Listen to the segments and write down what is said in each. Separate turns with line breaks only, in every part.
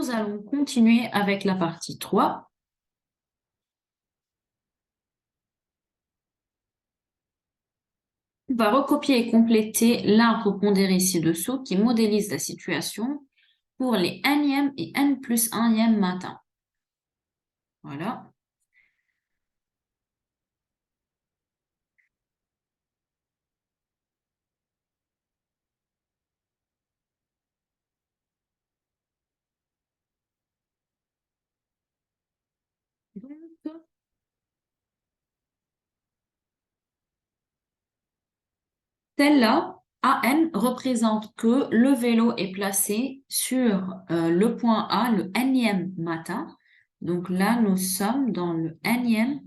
Nous allons continuer avec la partie 3. On va recopier et compléter l'arbre pondéré ci-dessous qui modélise la situation pour les nème et n plus 1e matins. Voilà. Donc, celle-là, AN, représente que le vélo est placé sur le point A le nème matin. Donc là, nous sommes dans le nème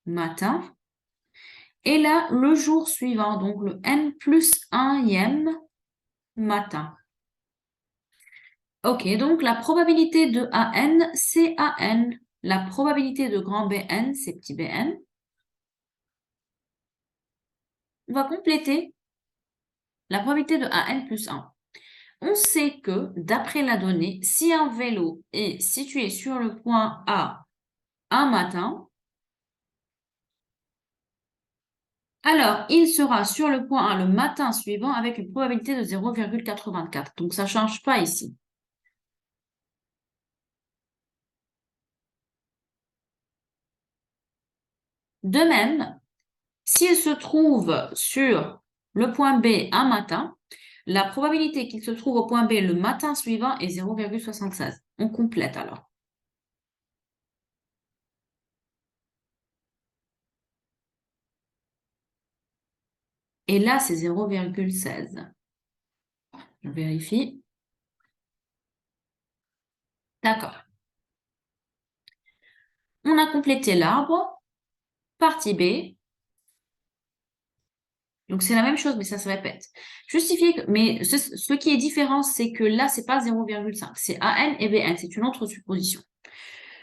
matin. Et là, le jour suivant, donc le n plus 1e matin. Ok, donc la probabilité de AN, c'est AN. La probabilité de grand BN, c'est petit BN. On va compléter la probabilité de AN plus 1. On sait que, d'après la donnée, si un vélo est situé sur le point A un matin, alors il sera sur le point A le matin suivant avec une probabilité de 0,84. Donc ça ne change pas ici. De même, si il se trouve sur le point B un matin, la probabilité qu'il se trouve au point B le matin suivant est 0,76. On complète alors. Et là, c'est 0,16. Je vérifie. D'accord. On a complété l'arbre. Partie B. Donc, c'est la même chose, mais ça se répète. Justifier que, mais ce qui est différent, c'est que là, c'est pas 0,5. C'est AN et BN. C'est une autre supposition.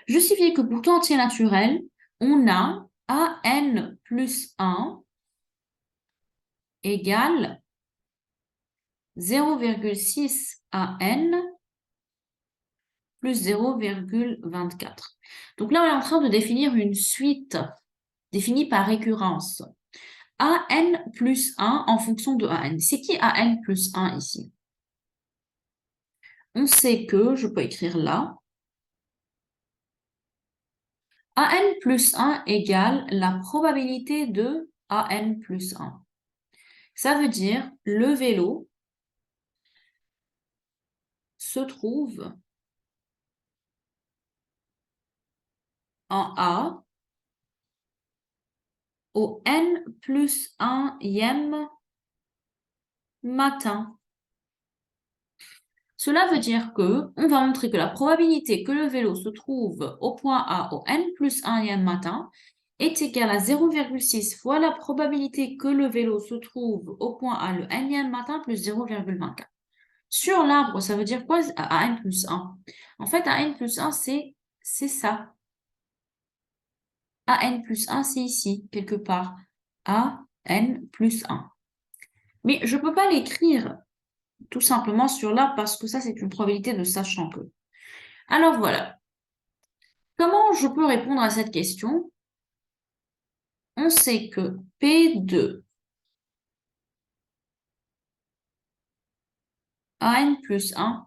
Justifier que pour tout entier naturel, on a AN plus 1 égale 0,6 AN plus 0,24. Donc là, on est en train de définir une suite définie par récurrence. AN plus 1 en fonction de AN. C'est qui AN plus 1 ici? On sait que, je peux écrire là, AN plus 1 égale la probabilité de AN plus 1. Ça veut dire le vélo se trouve en A au n plus 1e matin. Cela veut dire que on va montrer que la probabilité que le vélo se trouve au point A au n plus 1e matin est égale à 0,6 fois la probabilité que le vélo se trouve au point A le nème matin plus 0,24. Sur l'arbre, ça veut dire quoi à n plus 1? En fait, à n plus 1, c'est ça. A n plus 1, c'est ici, quelque part. A n plus 1. Mais je ne peux pas l'écrire tout simplement sur là parce que ça, c'est une probabilité de sachant que. Alors voilà. Comment je peux répondre à cette question? On sait que P2 AN plus 1,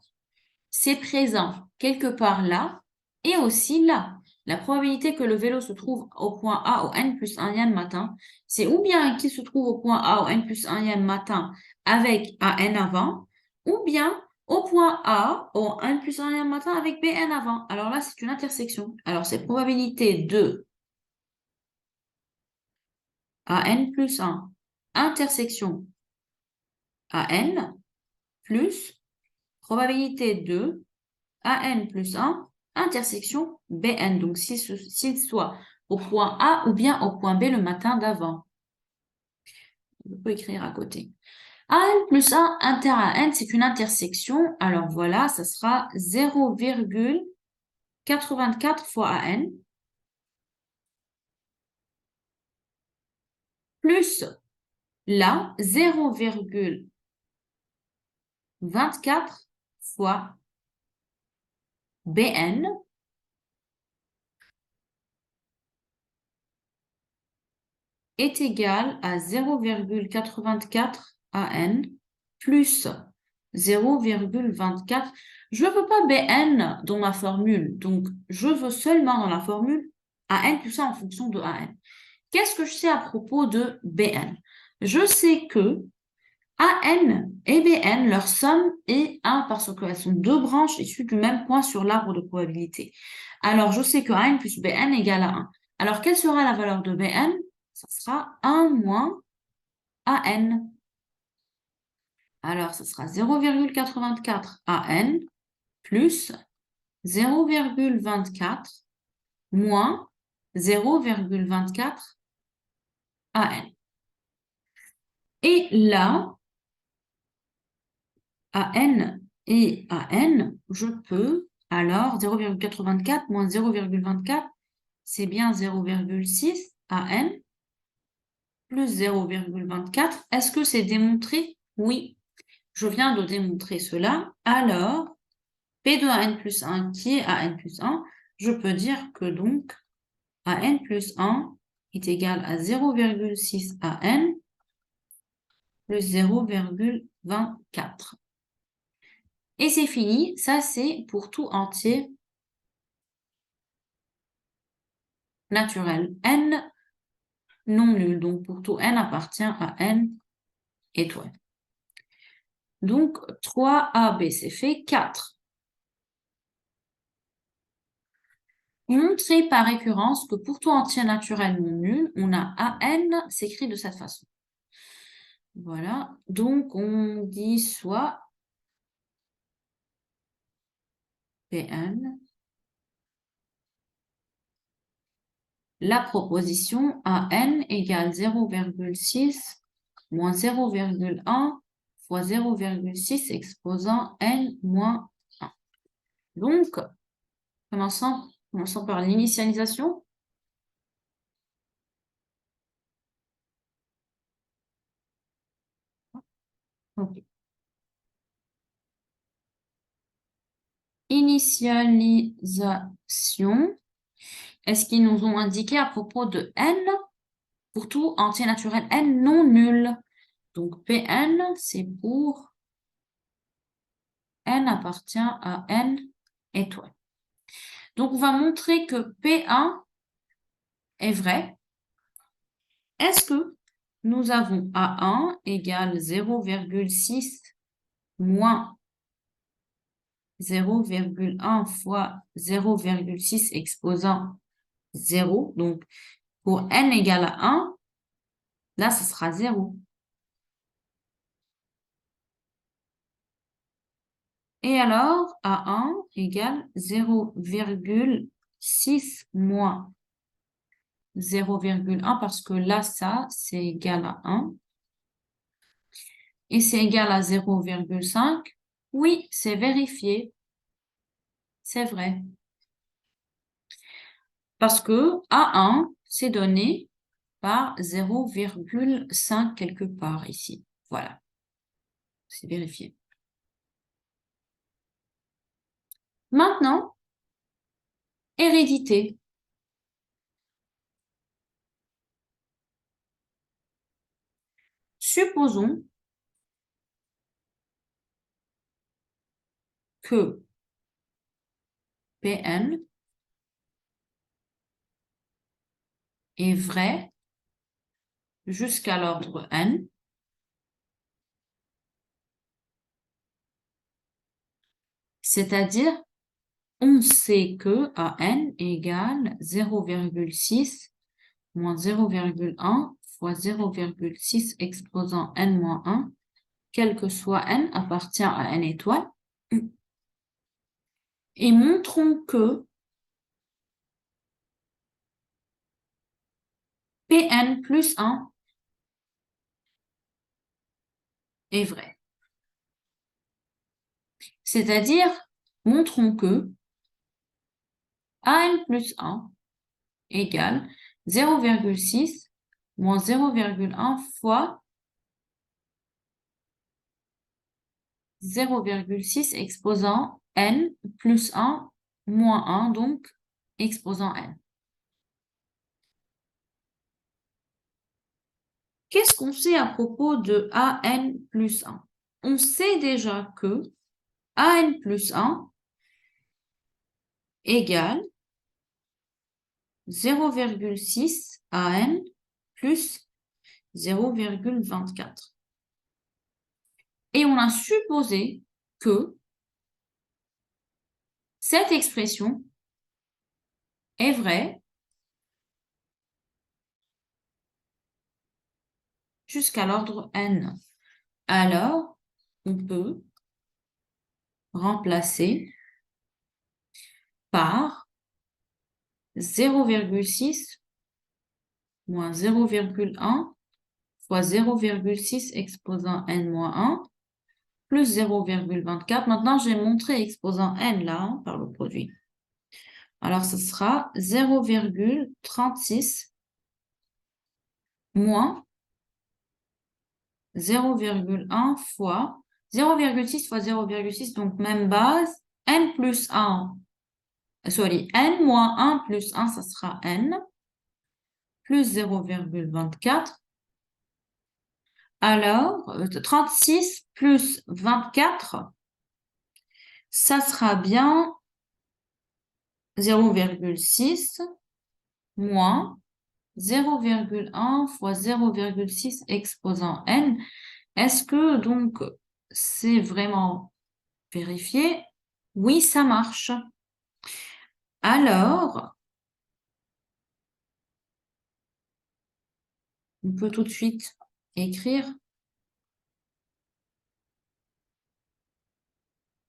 c'est présent quelque part là et aussi là. La probabilité que le vélo se trouve au point A au n plus 1e matin, c'est ou bien qu'il se trouve au point A au n plus 1e matin avec AN avant, ou bien au point A au n plus 1e matin avec BN avant. Alors là, c'est une intersection. Alors, c'est probabilité de AN plus 1 intersection AN plus probabilité de AN plus 1 intersection BN. Donc, s'il soit au point A ou bien au point B le matin d'avant. On peut écrire à côté. AN plus 1 inter AN, c'est une intersection. Alors voilà, ça sera 0,84 fois AN plus là 0,24 fois Bn est égal à 0,84 AN plus 0,24. Je ne veux pas Bn dans ma formule, donc je veux seulement dans la formule AN plus 1 en fonction de AN. Qu'est-ce que je sais à propos de Bn? Je sais que AN et Bn, leur somme est 1 parce qu'elles sont deux branches issues du même point sur l'arbre de probabilité. Alors, je sais que AN plus Bn égale à 1. Alors, quelle sera la valeur de Bn? Ça sera 1 moins AN. Alors, ça sera 0,84 AN plus 0,24 moins 0,24 AN. Et là, AN et AN, je peux, alors 0,84 moins 0,24, c'est bien 0,6 AN plus 0,24. Est-ce que c'est démontré? Oui, je viens de démontrer cela. Alors, P de AN plus 1 qui est AN plus 1, je peux dire que donc AN plus 1 est égal à 0,6 AN plus 0,24. Et c'est fini, ça c'est pour tout entier naturel. N non nul, donc pour tout N appartient à N étoile. Donc 3AB, c'est fait 4. Montrer par récurrence que pour tout entier naturel non nul, on a AN s'écrit de cette façon. Voilà, donc on dit soit Pn, la proposition AN égale 0,6 moins 0,1 fois 0,6 exposant N moins 1. Donc, commençons par l'initialisation. Okay. Initialisation. Est-ce qu'ils nous ont indiqué à propos de N, pour tout entier naturel N non nul? Donc Pn, c'est pour N appartient à N étoile. Donc on va montrer que P1 est vrai. Est-ce que nous avons A1 égale 0,6 moins 0,1 fois 0,6 exposant 0. Donc, pour n égale à 1, là, ce sera 0. Et alors, A1 égale 0,6 moins 0,1 parce que là, ça, c'est égal à 1. Et c'est égal à 0,5. Oui, c'est vérifié. C'est vrai. Parce que A1, c'est donné par 0,5 quelque part ici. Voilà. C'est vérifié. Maintenant, hérédité. Supposons que Pn est vrai jusqu'à l'ordre n, c'est-à-dire on sait que AN égale 0,6 moins 0,1 fois 0,6 exposant n moins 1, quel que soit n appartient à n étoile, et montrons que Pn plus 1 est vrai. C'est-à-dire, montrons que AN plus 1 égale 0,6 moins 0,1 fois 0,6 exposant n plus 1 moins 1, donc exposant n. Qu'est-ce qu'on sait à propos de an plus 1? On sait déjà que an plus 1 égale 0,6 an plus 0,24. Et on a supposé que cette expression est vraie jusqu'à l'ordre n. Alors, on peut remplacer par 0,6 moins 0,1 fois 0,6 exposant n moins 1 plus 0,24. Maintenant, j'ai montré exposant n là, hein, par le produit. Alors, ce sera 0,36 moins 0,1 fois 0,6 fois 0,6, donc même base, n plus 1, n moins 1 plus 1, ça sera n, plus 0,24. Alors, 36 plus 24, ça sera bien 0,6 moins 0,1 fois 0,6 exposant n. Est-ce que donc c'est vraiment vérifié? Oui, ça marche. Alors, on peut tout de suite écrire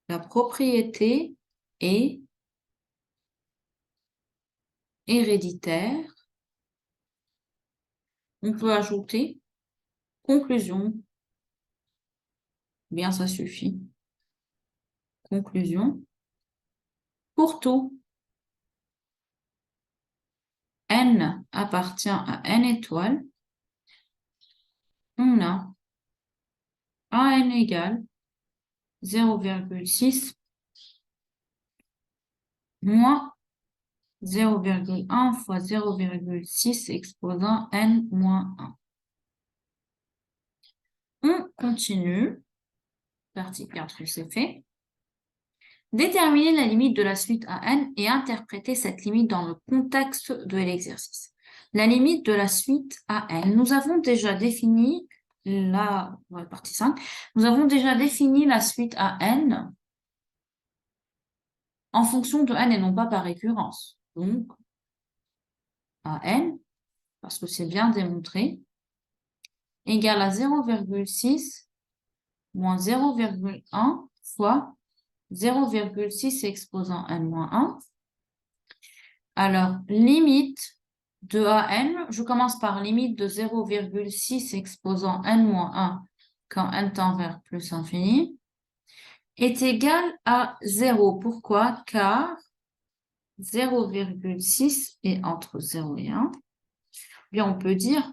la propriété est héréditaire. On peut ajouter conclusion. Bien, ça suffit. Conclusion. Pour tout, n appartient à n étoiles. On a an égale 0,6 moins 0,1 fois 0,6 exposant n moins 1. On continue. Partie 4, c'est fait. Déterminer la limite de la suite à n et interpréter cette limite dans le contexte de l'exercice. La limite de la suite à n. Nous avons déjà défini la partie 5. Nous avons déjà défini la suite à n en fonction de n et non pas par récurrence. Donc, à n, parce que c'est bien démontré, égale à 0,6 moins 0,1 fois 0,6 exposant n moins 1. Alors, limite de an, je commence par limite de 0,6 exposant n moins 1 quand n tend vers plus infini, est égal à 0. Pourquoi? Car 0,6 est entre 0 et 1. Bien, on peut dire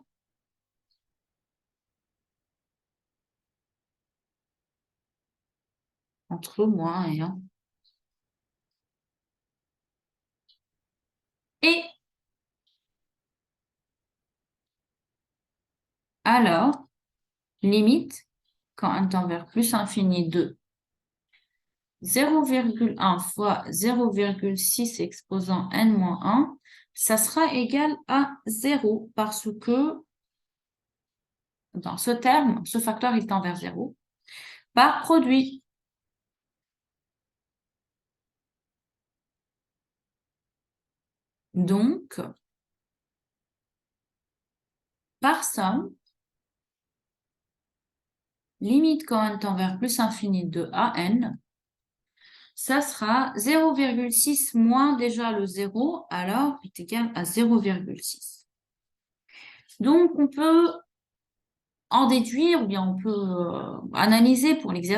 entre moins 1 et 1. Et alors, limite, quand n tend vers plus infini de 0,1 fois 0,6 exposant n moins 1, ça sera égal à 0 parce que dans ce terme, ce facteur il tend vers 0 par produit. Donc, par somme, limite quand n tend vers plus infini de an, ça sera 0,6 moins déjà le 0, alors est égal à 0,6. Donc, on peut en déduire, ou bien on peut analyser pour l'exercice.